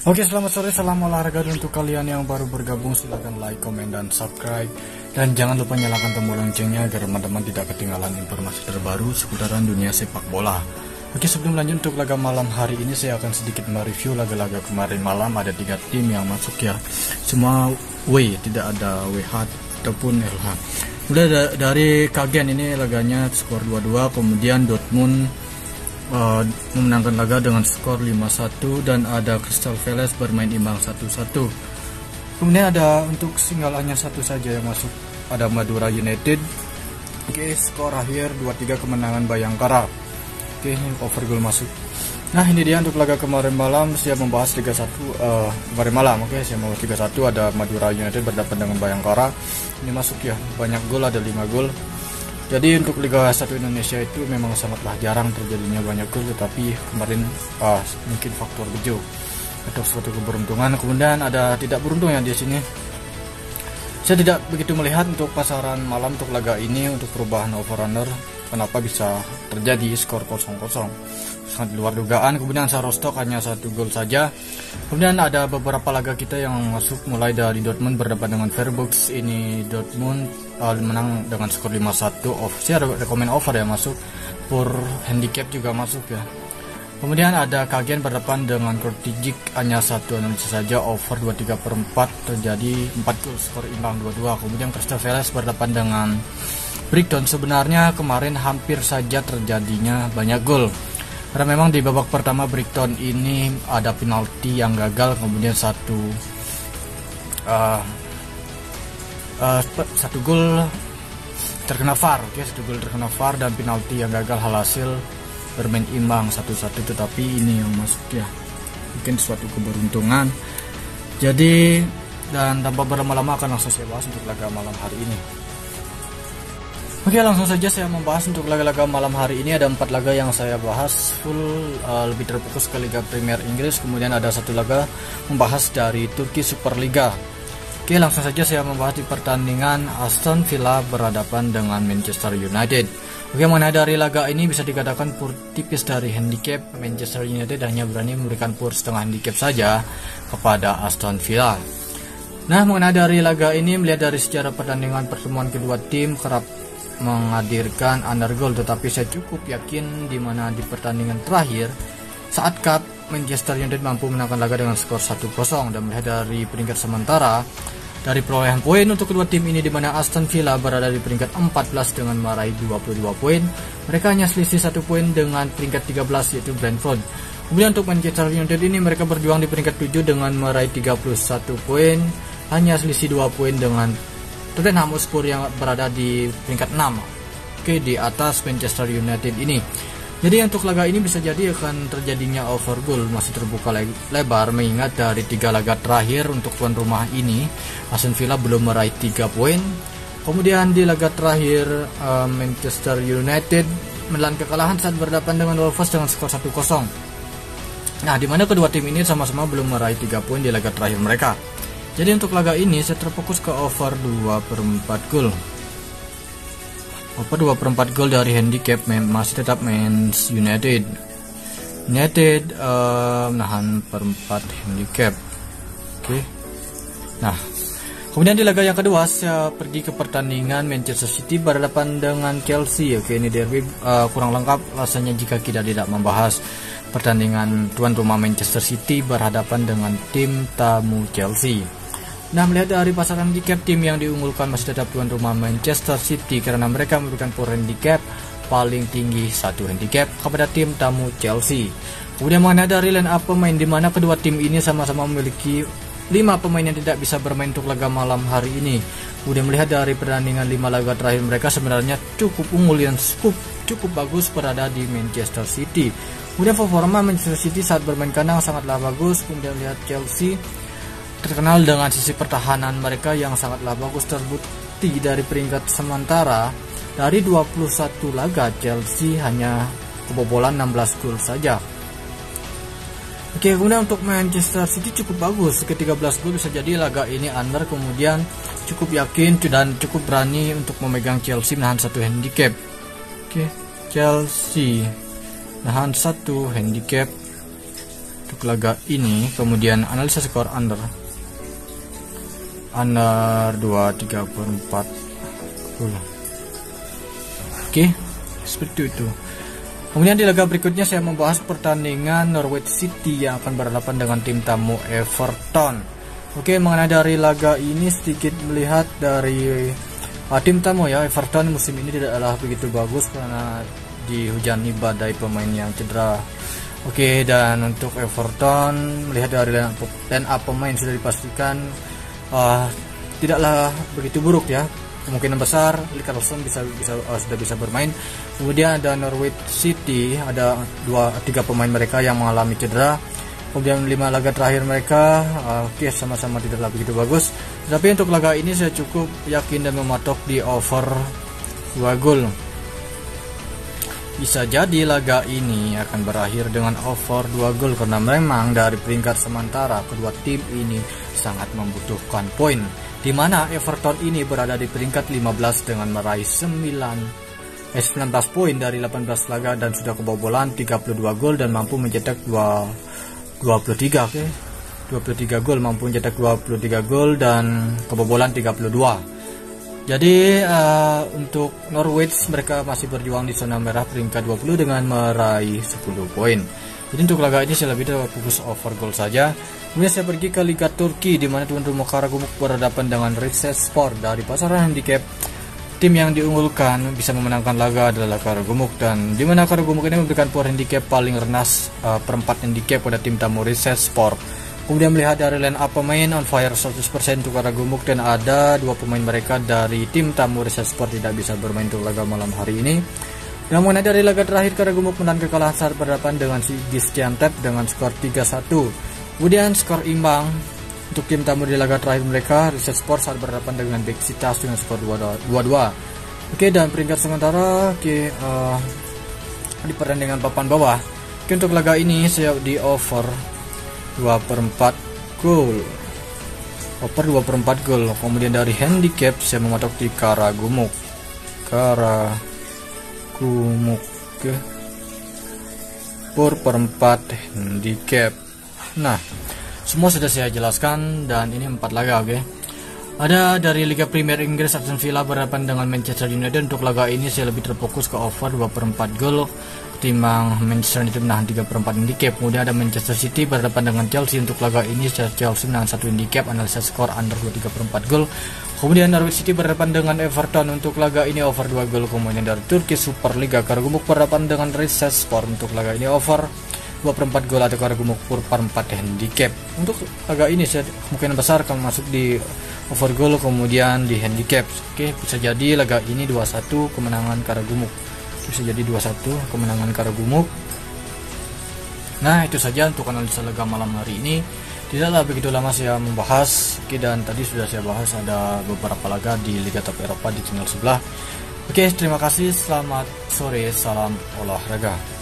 Oke, selamat sore, salam olahraga. Untuk kalian yang baru bergabung, silahkan like, komen, dan subscribe. Dan jangan lupa nyalakan tombol loncengnya agar teman-teman tidak ketinggalan informasi terbaru seputaran dunia sepak bola. Oke, sebelum lanjut untuk laga malam hari ini, saya akan sedikit mereview laga-laga kemarin malam. Ada 3 tim yang masuk ya, semua W, tidak ada WH ataupun LH. Udah dari Kagen ini laganya skor 2-2, kemudian Dortmund memenangkan laga dengan skor 5-1, dan ada Crystal Palace bermain imbang 1-1. Kemudian ada untuk single hanya satu saja yang masuk, ada Madura United. Oke, skor akhir 2-3 kemenangan Bayangkara. Oke, ini over goal masuk. Nah, ini dia untuk laga kemarin malam. Saya membahas Liga 1 kemarin malam. Oke, saya mau Liga 1 ada Madura United berhadapan dengan Bayangkara. Ini masuk ya, banyak gol, ada 5 gol. Jadi untuk Liga 1 Indonesia itu memang sangatlah jarang terjadinya banyak gol, tetapi kemarin mungkin faktor bejo atau suatu keberuntungan. Kemudian ada tidak beruntung ya di sini. Saya tidak begitu melihat untuk pasaran malam untuk laga ini untuk perubahan overrunner. Kenapa bisa terjadi skor 0-0? Sangat luar dugaan. Kemudian Sarostok hanya 1 gol saja. Kemudian ada beberapa laga kita yang masuk, mulai dari Dortmund berhadapan dengan Freiburg. Ini Dortmund menang dengan skor 5-1. Saya rekomen over ya masuk. Pur handicap juga masuk ya. Kemudian ada Kagen berhadapan dengan Kortijik, hanya 1 analisa saja, over 23/4, terjadi 4 gol, skor imbang 2-2. Kemudian Crystal Palace berhadapan dengan Brighton. Sebenarnya kemarin hampir saja terjadinya banyak gol, karena memang di babak pertama Brighton ini ada penalti yang gagal, kemudian satu gol terkena VAR. Oke, 1 gol terkena VAR dan penalti yang gagal, hasil bermain imbang 1-1. Tetapi ini yang masuk ya, mungkin suatu keberuntungan. Jadi, dan tanpa berlama-lama akan langsung saya bahas untuk laga malam hari ini. Oke, langsung saja saya membahas untuk laga-laga malam hari ini. Ada 4 laga yang saya bahas full, lebih terfokus ke Liga Premier Inggris. Kemudian ada 1 laga membahas dari Turki Superliga. Oke, langsung saja saya membahas di pertandingan Aston Villa berhadapan dengan Manchester United. Oke, mengenai dari laga ini bisa dikatakan pur tipis dari handicap. Manchester United hanya berani memberikan pur setengah handicap saja kepada Aston Villa. Nah, mengenai dari laga ini, melihat dari sejarah pertandingan pertemuan kedua tim kerap menghadirkan undergoal, tetapi saya cukup yakin di mana di pertandingan terakhir saat Cup Manchester United mampu menangkan laga dengan skor 1-0. Dan melihat dari peringkat sementara dari perolehan poin untuk kedua tim ini, di mana Aston Villa berada di peringkat 14 dengan meraih 22 poin, mereka hanya selisih 1 poin dengan peringkat 13 yaitu Brentford. Kemudian untuk Manchester United ini, mereka berjuang di peringkat 7 dengan meraih 31 poin, hanya selisih 2 poin dengan Tottenham Hotspur yang berada di peringkat 6. Oke, di atas Manchester United ini. Jadi untuk laga ini bisa jadi akan terjadinya over goal, masih terbuka lebar, mengingat dari 3 laga terakhir untuk tuan rumah ini Aston Villa belum meraih 3 poin. Kemudian di laga terakhir Manchester United menelan kekalahan saat berhadapan dengan Wolves dengan skor 1-0. Nah, di mana kedua tim ini sama-sama belum meraih 3 poin di laga terakhir mereka. Jadi untuk laga ini saya terfokus ke over 2/4 gol. Over 2/4 gol dari handicap masih tetap Manchester United. Menahan per 4 handicap. Oke. Nah, kemudian di laga yang kedua saya pergi ke pertandingan Manchester City berhadapan dengan Chelsea. Oke, ini derby kurang lengkap rasanya jika kita tidak membahas pertandingan tuan rumah Manchester City berhadapan dengan tim tamu Chelsea. Nah, melihat dari pasaran handicap, tim yang diunggulkan masih tetap tuan rumah Manchester City karena mereka memberikan power handicap paling tinggi 1 handicap kepada tim tamu Chelsea. Kemudian mengenai dari line up pemain, di mana kedua tim ini sama-sama memiliki 5 pemain yang tidak bisa bermain untuk laga malam hari ini. Kemudian melihat dari pertandingan 5 laga terakhir mereka sebenarnya cukup unggul, yang cukup bagus berada di Manchester City. Kemudian performa Manchester City saat bermain kandang sangatlah bagus. Kemudian lihat Chelsea terkenal dengan sisi pertahanan mereka yang sangatlah bagus, terbukti dari peringkat sementara dari 21 laga Chelsea hanya kebobolan 16 gol saja. Oke, kemudian untuk Manchester City cukup bagus, ke 13 gol, bisa jadi laga ini under. Kemudian cukup yakin dan cukup berani untuk memegang Chelsea menahan 1 handicap. Oke, Chelsea menahan 1 handicap untuk laga ini. Kemudian analisa skor under 2,34 gol. Oke, seperti itu. Kemudian di laga berikutnya saya membahas pertandingan Norwich City yang akan berhadapan dengan tim tamu Everton. Oke, mengenai dari laga ini sedikit melihat dari tim tamu ya, Everton musim ini tidaklah begitu bagus karena dihujani badai pemain yang cedera. Oke, dan untuk Everton melihat dari line up pemain sudah dipastikan tidaklah begitu buruk ya. Kemungkinan besar Lee Carlson sudah bisa bermain. Kemudian ada Norwich City, ada 3 pemain mereka yang mengalami cedera. Kemudian 5 laga terakhir mereka sama-sama tidaklah begitu bagus. Tapi untuk laga ini saya cukup yakin dan mematok di over 2 gol. Bisa jadi laga ini akan berakhir dengan over 2 gol karena memang dari peringkat sementara kedua tim ini sangat membutuhkan poin, di mana Everton ini berada di peringkat 15 dengan meraih 19 poin dari 18 laga dan sudah kebobolan 32 gol dan mampu mencetak 23 gol, mampu mencetak 23 gol dan kebobolan 32. Jadi untuk Norwich mereka masih berjuang di zona merah peringkat 20 dengan meraih 10 poin. Jadi untuk laga ini saya lebih fokus over goal saja. Kemudian saya pergi ke Liga Turki di mana tuan rumah Karagümrük berhadapan dengan Rizespor. Dari pasaran handicap, tim yang diunggulkan bisa memenangkan laga adalah Karagümrük, dan di mana Karagümrük ini memberikan power handicap paling rendah perempat handicap pada tim tamu Rizespor. Kemudian melihat dari line up pemain on fire 100% untuk Karagümrük, dan ada 2 pemain mereka dari tim tamu Rizespor tidak bisa bermain untuk laga malam hari ini. Namun dari laga terakhir Karagümrük menahan kekalahan saat berhadapan dengan Gaziantep dengan skor 3-1. Kemudian skor imbang untuk tim tamu di laga terakhir mereka Rizespor saat berhadapan dengan Beşiktaş dengan skor 2-2. Oke, dan peringkat sementara di pertandingan papan bawah. Oke, untuk laga ini saya di over 2/4 gol. Over 2/4 gol. Kemudian dari handicap saya mematok di Karagümrük ke per 4 handicap. Nah, semua sudah saya jelaskan dan ini 4 laga, oke. Ada dari Liga Premier Inggris, Aston Villa berhadapan dengan Manchester United. Untuk laga ini saya lebih terfokus ke over 2/4 gol ketimbang Manchester United menahan 3/4 handicap. Kemudian ada Manchester City berhadapan dengan Chelsea. Untuk laga ini Chelsea menahan 1 handicap, analisa skor under 3/4 gol. Kemudian Norwich City berhadapan dengan Everton. Untuk laga ini over 2 gol. Kemudian dari Turki Super Liga, Karagümrük berhadapan dengan Rizespor. Untuk laga ini over 2/4 gol atau Karagümrük per 4 handicap. Untuk laga ini saya kemungkinan besar akan masuk di over goal kemudian di handicap. Oke, bisa jadi laga ini 2-1 kemenangan Karagümrük. Bisa jadi 2-1 kemenangan Karagümrük. Nah, itu saja untuk analisa laga malam hari ini. Tidaklah begitu lama saya membahas. Oke, dan tadi sudah saya bahas ada beberapa laga di Liga Top Eropa di channel sebelah. Oke, terima kasih. Selamat sore. Salam olahraga.